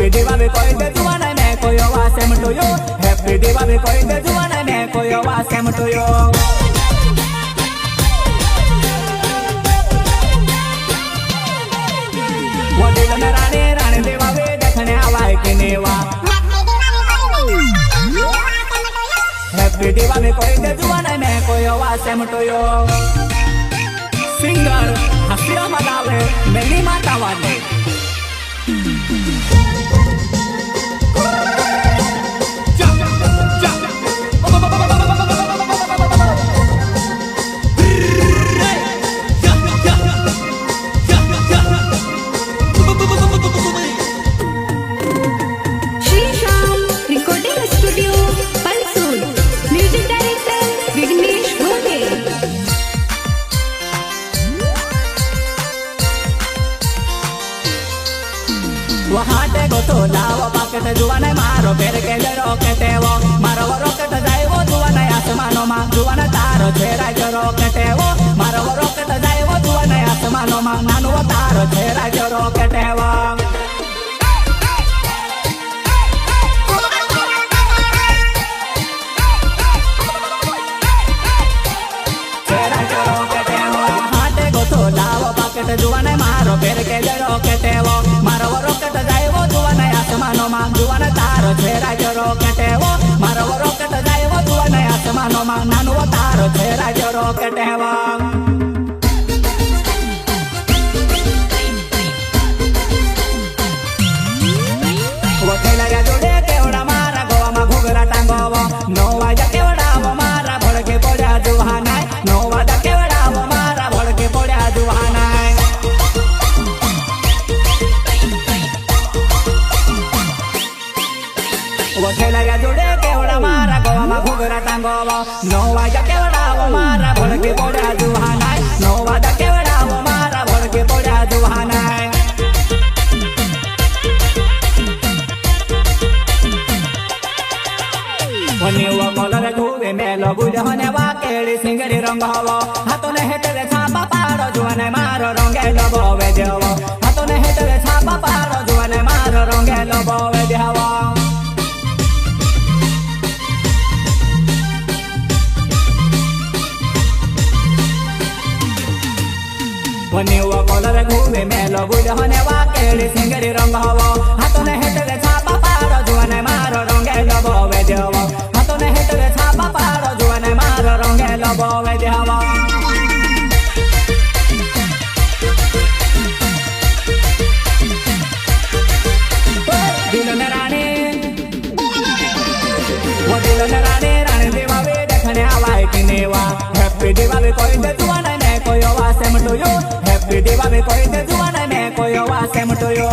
happy Diwali कोई दे Juana मैं कोई वा same to you happy Diwali कोई दे जुआना मैं कोई वा सेम टू यू वडील ने राणे देवावे देखने आवाय के नेवा हैप्पी दिवाली कोई दे जुआना मैं कोई वा सेम टू यू सिंगर हसिया मदावे मेरी माता वाले वहाटे गो तो लावा पाकेट जुवाने मारो पेर के रॉकेट वो मारो रॉकेट जाए वो जुवाने आसमानो मा जुवाने तारो छेरा जो रॉकेट वो मारो रॉकेट जाए वो जुवाने आसमानो मा नानो तारो छेरा जो रॉकेट वो छेरा जो रॉकेट वो वहाटे गो तो लावा पाकेट जुवाने मारो पेर के रॉकेट वो मारो रॉकेट जाए वो जुवाने आसमानो मा जुवाने तारो छेरा जो रॉकेट वो मारो रॉकेट जाए वो जुवाने आसमानो मा नानो तारो छेरा जो रॉकेट वो वो खेला या जोड़े केवड़ा मारा गोवा मा घुगरा टांगो नो वाजा केवड़ा वो मारा भड़के पड़ा जुहाना नो वाजा केवड़ा वो मारा भड़के पड़ा जुहाना वो खेला या जोड़े केवड़ा मारा गोवा मा घुगरा टांगो नो वाजा केवड़ा वो मारा भड़के पड़ा जुहाना नो वाजा केवड़ा वो मारा भड़के पड़ा जुहाना वनिवा कलर घुवे मेलो बुझने वा केड़ी सिंगड़ी रंग हवो हाथों ने हेटले छापा पारो जुआने मारो रंगे लबोवे देवो हाथों ने हेटले छापा पारो जुआने मारो रंगे लबोवे देवो वनिवा कलर घुवे मेलो बुझने वा केड़ी सिंगड़ी रंग हवो हाथों ने हेटले छापा पारो जुआने मारो रंगे लबोवे देवो हेटले छापा पारो जुआने मारो रंगे लबोवे देवो दिल ने राणे वो दिल ने राणे देवावे देखने आवाय के नेवा हैप्पी दिवाली कोई दे जुआने मैं कोई वा same to you happy Diwali कोई दे जुआने मैं कोई वा सेम टू यू